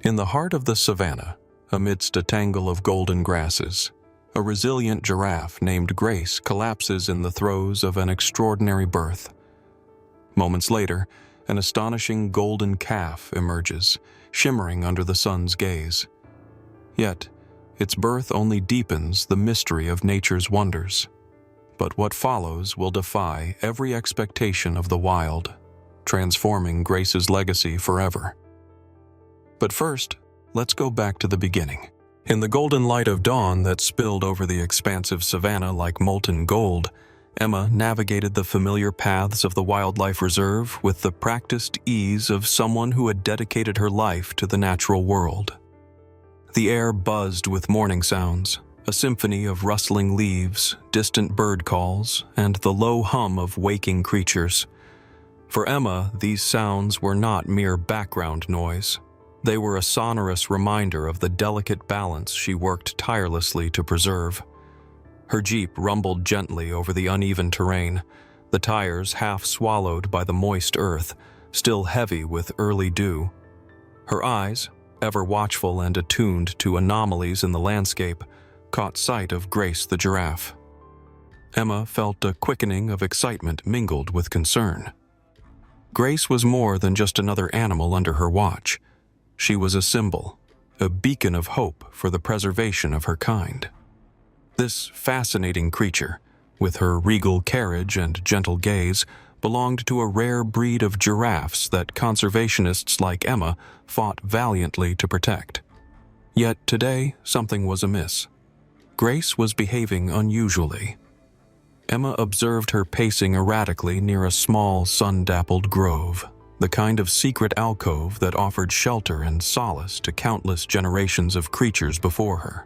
In the heart of the savannah, amidst a tangle of golden grasses, a resilient giraffe named Grace collapses in the throes of an extraordinary birth. Moments later, an astonishing golden calf emerges, shimmering under the sun's gaze. Yet, its birth only deepens the mystery of nature's wonders. But what follows will defy every expectation of the wild, transforming Grace's legacy forever. But first, let's go back to the beginning. In the golden light of dawn that spilled over the expansive savannah like molten gold, Emma navigated the familiar paths of the wildlife reserve with the practiced ease of someone who had dedicated her life to the natural world. The air buzzed with morning sounds, a symphony of rustling leaves, distant bird calls, and the low hum of waking creatures. For Emma, these sounds were not mere background noise. They were a sonorous reminder of the delicate balance she worked tirelessly to preserve. Her jeep rumbled gently over the uneven terrain, the tires half swallowed by the moist earth, still heavy with early dew. Her eyes, ever watchful and attuned to anomalies in the landscape, caught sight of Grace the giraffe. Emma felt a quickening of excitement mingled with concern. Grace was more than just another animal under her watch. She was a symbol, a beacon of hope for the preservation of her kind. This fascinating creature, with her regal carriage and gentle gaze, belonged to a rare breed of giraffes that conservationists like Emma fought valiantly to protect. Yet today, something was amiss. Grace was behaving unusually. Emma observed her pacing erratically near a small, sun-dappled grove, the kind of secret alcove that offered shelter and solace to countless generations of creatures before her.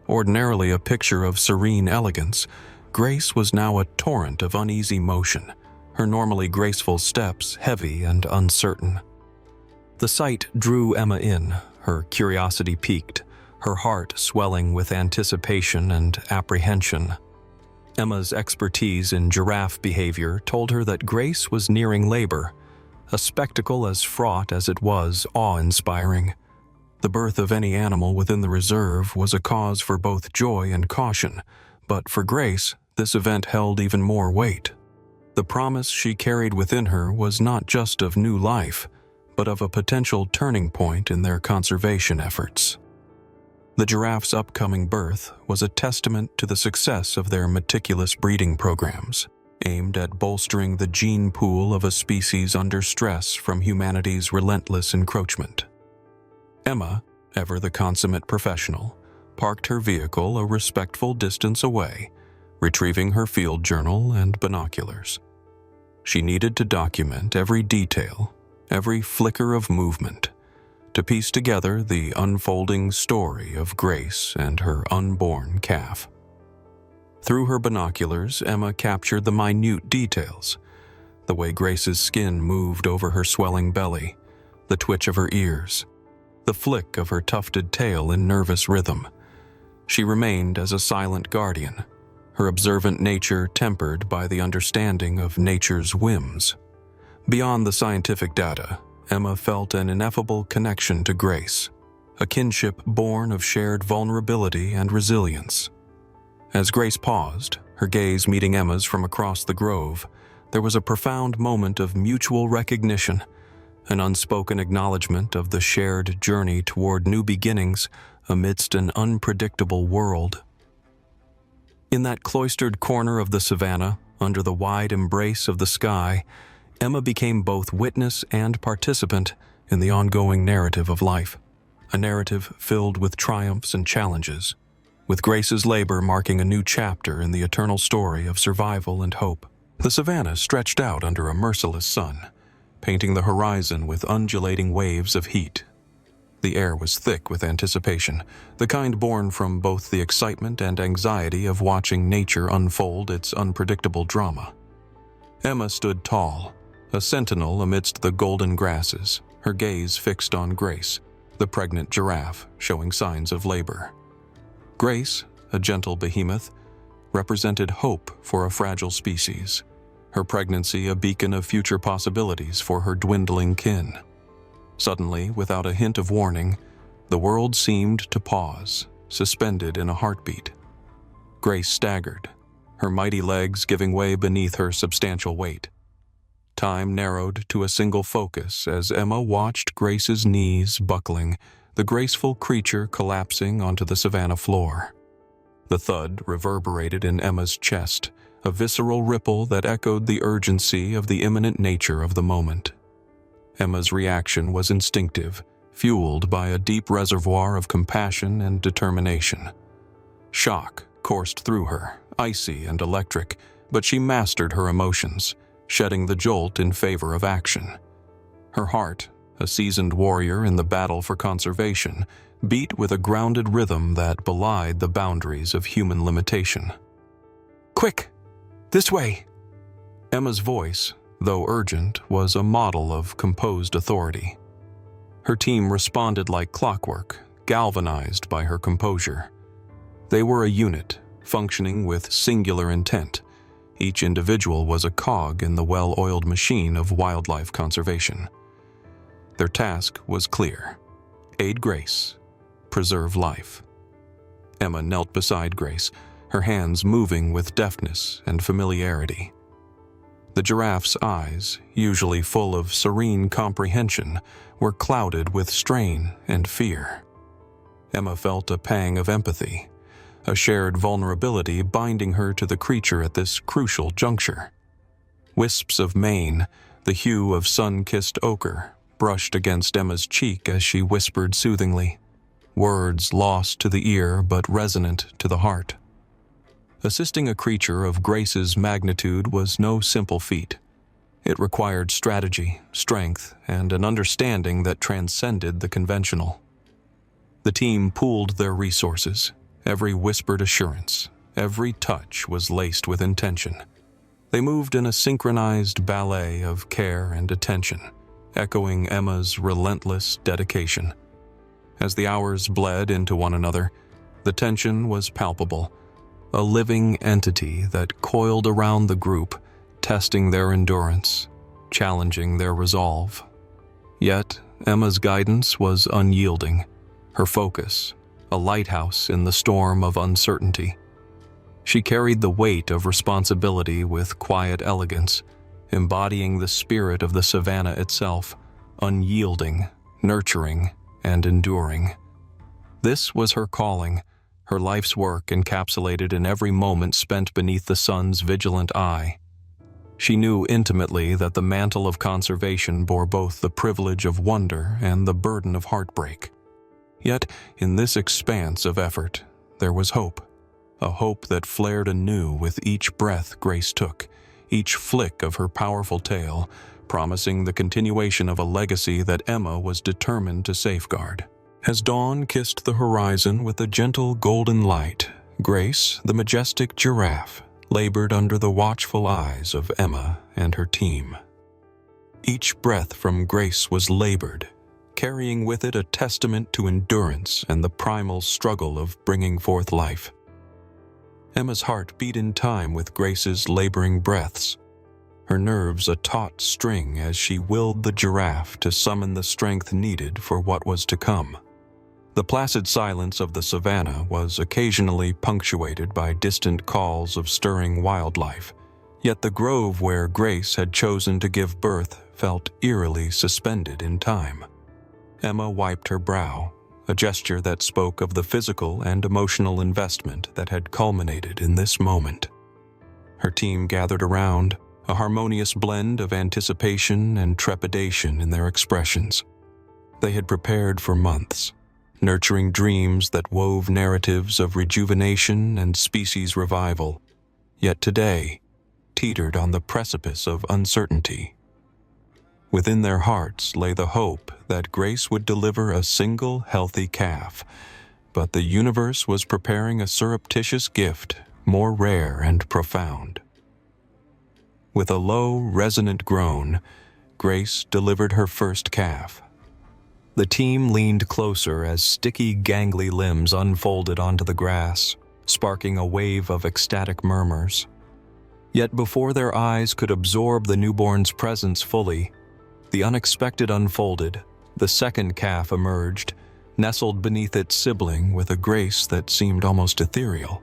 Ordinarily a picture of serene elegance, Grace was now a torrent of uneasy motion, her normally graceful steps heavy and uncertain. The sight drew Emma in, her curiosity piqued, her heart swelling with anticipation and apprehension. Emma's expertise in giraffe behavior told her that Grace was nearing labor, a spectacle as fraught as it was awe-inspiring. The birth of any animal within the reserve was a cause for both joy and caution, but for Grace, this event held even more weight. The promise she carried within her was not just of new life, but of a potential turning point in their conservation efforts. The giraffe's upcoming birth was a testament to the success of their meticulous breeding programs, aimed at bolstering the gene pool of a species under stress from humanity's relentless encroachment. Emma, ever the consummate professional, parked her vehicle a respectful distance away, retrieving her field journal and binoculars. She needed to document every detail, every flicker of movement, to piece together the unfolding story of Grace and her unborn calf. Through her binoculars, Emma captured the minute details, the way Grace's skin moved over her swelling belly, the twitch of her ears, the flick of her tufted tail in nervous rhythm. She remained as a silent guardian, her observant nature tempered by the understanding of nature's whims. Beyond the scientific data, Emma felt an ineffable connection to Grace, a kinship born of shared vulnerability and resilience. As Grace paused, her gaze meeting Emma's from across the grove, there was a profound moment of mutual recognition, an unspoken acknowledgement of the shared journey toward new beginnings amidst an unpredictable world. In that cloistered corner of the savannah, under the wide embrace of the sky, Emma became both witness and participant in the ongoing narrative of life, a narrative filled with triumphs and challenges, with Grace's labor marking a new chapter in the eternal story of survival and hope. The savannah stretched out under a merciless sun, painting the horizon with undulating waves of heat. The air was thick with anticipation, the kind born from both the excitement and anxiety of watching nature unfold its unpredictable drama. Emma stood tall, a sentinel amidst the golden grasses, her gaze fixed on Grace, the pregnant giraffe showing signs of labor. Grace, a gentle behemoth, represented hope for a fragile species, her pregnancy a beacon of future possibilities for her dwindling kin. Suddenly, without a hint of warning, the world seemed to pause, suspended in a heartbeat. Grace staggered, her mighty legs giving way beneath her substantial weight. Time narrowed to a single focus as Emma watched Grace's knees buckling, the graceful creature collapsing onto the savanna floor. The thud reverberated in Emma's chest, a visceral ripple that echoed the urgency of the imminent nature of the moment. Emma's reaction was instinctive, fueled by a deep reservoir of compassion and determination. Shock coursed through her, icy and electric, but she mastered her emotions, shedding the jolt in favor of action. Her heart, a seasoned warrior in the battle for conservation, beat with a grounded rhythm that belied the boundaries of human limitation. "Quick! This way!" Emma's voice, though urgent, was a model of composed authority. Her team responded like clockwork, galvanized by her composure. They were a unit, functioning with singular intent. Each individual was a cog in the well-oiled machine of wildlife conservation. Their task was clear: aid Grace, preserve life. Emma knelt beside Grace, her hands moving with deftness and familiarity. The giraffe's eyes, usually full of serene comprehension, were clouded with strain and fear. Emma felt a pang of empathy, a shared vulnerability binding her to the creature at this crucial juncture. Wisps of mane, the hue of sun-kissed ochre, brushed against Emma's cheek as she whispered soothingly, words lost to the ear but resonant to the heart. Assisting a creature of Grace's magnitude was no simple feat. It required strategy, strength, and an understanding that transcended the conventional. The team pooled their resources. Every whispered assurance, every touch was laced with intention. They moved in a synchronized ballet of care and attention, echoing Emma's relentless dedication. As the hours bled into one another, the tension was palpable, a living entity that coiled around the group, testing their endurance, challenging their resolve. Yet, Emma's guidance was unyielding, her focus a lighthouse in the storm of uncertainty. She carried the weight of responsibility with quiet elegance, embodying the spirit of the savanna itself, unyielding, nurturing, and enduring. This was her calling, her life's work encapsulated in every moment spent beneath the sun's vigilant eye. She knew intimately that the mantle of conservation bore both the privilege of wonder and the burden of heartbreak. Yet, in this expanse of effort, there was hope, a hope that flared anew with each breath Grace took, each flick of her powerful tail, promising the continuation of a legacy that Emma was determined to safeguard. As dawn kissed the horizon with a gentle golden light, Grace, the majestic giraffe, labored under the watchful eyes of Emma and her team. Each breath from Grace was labored, carrying with it a testament to endurance and the primal struggle of bringing forth life. Emma's heart beat in time with Grace's laboring breaths, her nerves a taut string as she willed the giraffe to summon the strength needed for what was to come. The placid silence of the savanna was occasionally punctuated by distant calls of stirring wildlife, yet the grove where Grace had chosen to give birth felt eerily suspended in time. Emma wiped her brow, a gesture that spoke of the physical and emotional investment that had culminated in this moment. Her team gathered around, a harmonious blend of anticipation and trepidation in their expressions. They had prepared for months, nurturing dreams that wove narratives of rejuvenation and species revival, yet today teetered on the precipice of uncertainty. Within their hearts lay the hope that Grace would deliver a single healthy calf, but the universe was preparing a surreptitious gift more rare and profound. With a low, resonant groan, Grace delivered her first calf. The team leaned closer as sticky, gangly limbs unfolded onto the grass, sparking a wave of ecstatic murmurs. Yet before their eyes could absorb the newborn's presence fully, the unexpected unfolded, The second calf emerged, nestled beneath its sibling with a grace that seemed almost ethereal.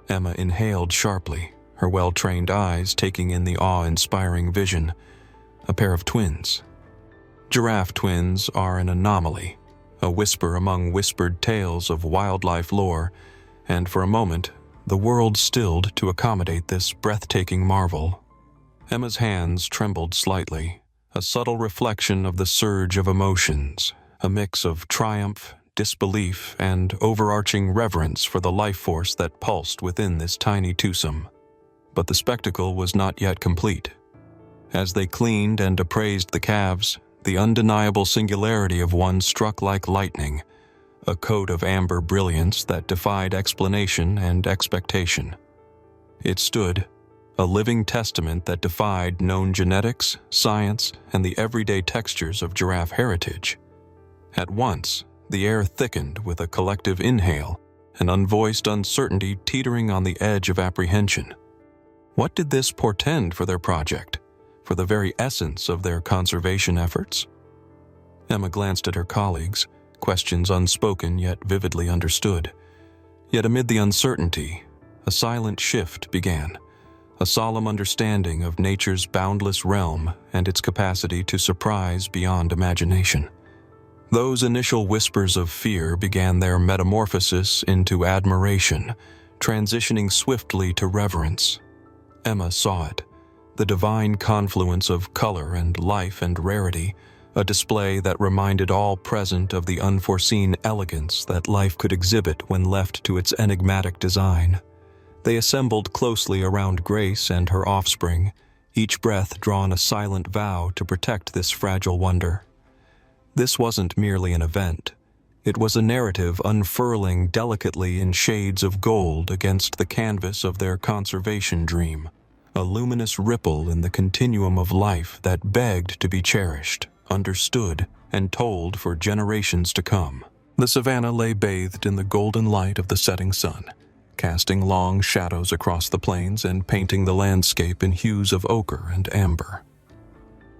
Emma inhaled sharply, her well-trained eyes taking in the awe-inspiring vision. A pair of twins. Giraffe twins are an anomaly, a whisper among whispered tales of wildlife lore, and for a moment, the world stilled to accommodate this breathtaking marvel. Emma's hands trembled slightly, a subtle reflection of the surge of emotions, a mix of triumph, disbelief, and overarching reverence for the life force that pulsed within this tiny twosome. But the spectacle was not yet complete. As they cleaned and appraised the calves, the undeniable singularity of one struck like lightning, a coat of amber brilliance that defied explanation and expectation. It stood, a living testament that defied known genetics, science, and the everyday textures of giraffe heritage. At once, the air thickened with a collective inhale, an unvoiced uncertainty teetering on the edge of apprehension. What did this portend for their project, for the very essence of their conservation efforts? Emma glanced at her colleagues, questions unspoken yet vividly understood. Yet amid the uncertainty, a silent shift began, a solemn understanding of nature's boundless realm and its capacity to surprise beyond imagination. Those initial whispers of fear began their metamorphosis into admiration, transitioning swiftly to reverence. Emma saw it, the divine confluence of color and life and rarity, a display that reminded all present of the unforeseen elegance that life could exhibit when left to its enigmatic design. They assembled closely around Grace and her offspring, each breath drawn a silent vow to protect this fragile wonder. This wasn't merely an event. It was a narrative unfurling delicately in shades of gold against the canvas of their conservation dream, a luminous ripple in the continuum of life that begged to be cherished, understood, and told for generations to come. The savannah lay bathed in the golden light of the setting sun, casting long shadows across the plains and painting the landscape in hues of ochre and amber.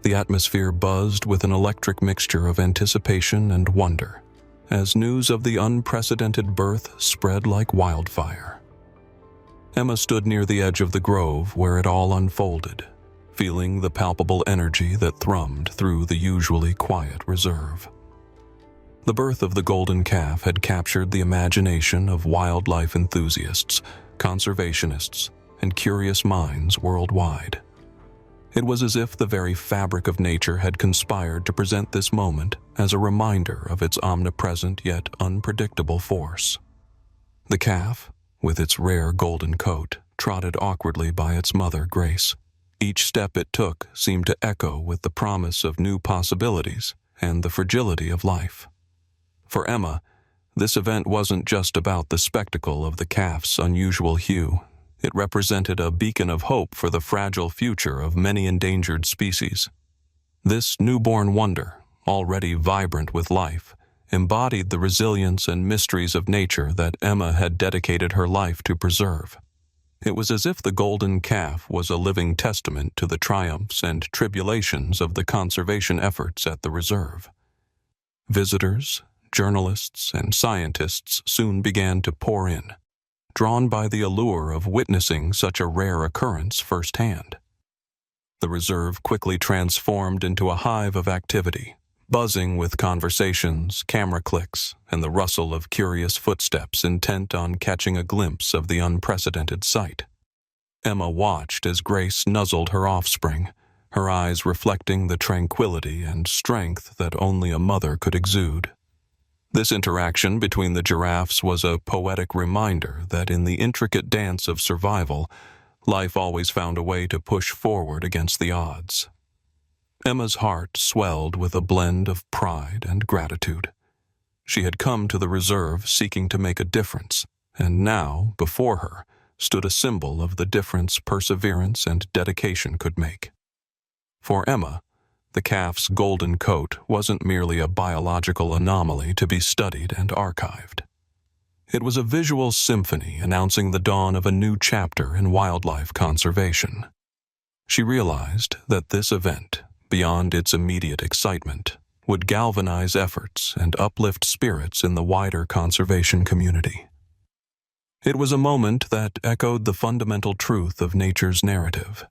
The atmosphere buzzed with an electric mixture of anticipation and wonder, as news of the unprecedented birth spread like wildfire. Emma stood near the edge of the grove where it all unfolded, feeling the palpable energy that thrummed through the usually quiet reserve. The birth of the golden calf had captured the imagination of wildlife enthusiasts, conservationists, and curious minds worldwide. It was as if the very fabric of nature had conspired to present this moment as a reminder of its omnipresent yet unpredictable force. The calf, with its rare golden coat, trotted awkwardly by its mother, Grace. Each step it took seemed to echo with the promise of new possibilities and the fragility of life. For Emma, this event wasn't just about the spectacle of the calf's unusual hue. It represented a beacon of hope for the fragile future of many endangered species. This newborn wonder, already vibrant with life, embodied the resilience and mysteries of nature that Emma had dedicated her life to preserve. It was as if the golden calf was a living testament to the triumphs and tribulations of the conservation efforts at the reserve. Visitors, journalists, and scientists soon began to pour in, drawn by the allure of witnessing such a rare occurrence firsthand. The reserve quickly transformed into a hive of activity, buzzing with conversations, camera clicks, and the rustle of curious footsteps intent on catching a glimpse of the unprecedented sight. Emma watched as Grace nuzzled her offspring, her eyes reflecting the tranquility and strength that only a mother could exude. This interaction between the giraffes was a poetic reminder that in the intricate dance of survival, life always found a way to push forward against the odds. Emma's heart swelled with a blend of pride and gratitude. She had come to the reserve seeking to make a difference, and now, before her, stood a symbol of the difference perseverance and dedication could make. For Emma, the calf's golden coat wasn't merely a biological anomaly to be studied and archived. It was a visual symphony announcing the dawn of a new chapter in wildlife conservation. She realized that this event, beyond its immediate excitement, would galvanize efforts and uplift spirits in the wider conservation community. It was a moment that echoed the fundamental truth of nature's narrative,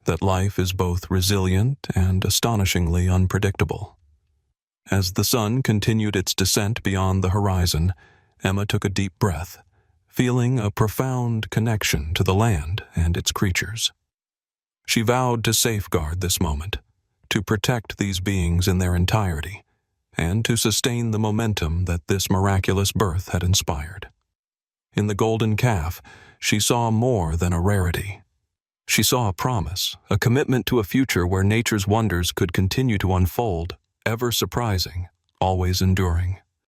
that life is both resilient and astonishingly unpredictable. As the sun continued its descent beyond the horizon, Emma took a deep breath, feeling a profound connection to the land and its creatures. She vowed to safeguard this moment, to protect these beings in their entirety, and to sustain the momentum that this miraculous birth had inspired. In the golden calf, she saw more than a rarity. She saw a promise, a commitment to a future where nature's wonders could continue to unfold, ever surprising, always enduring.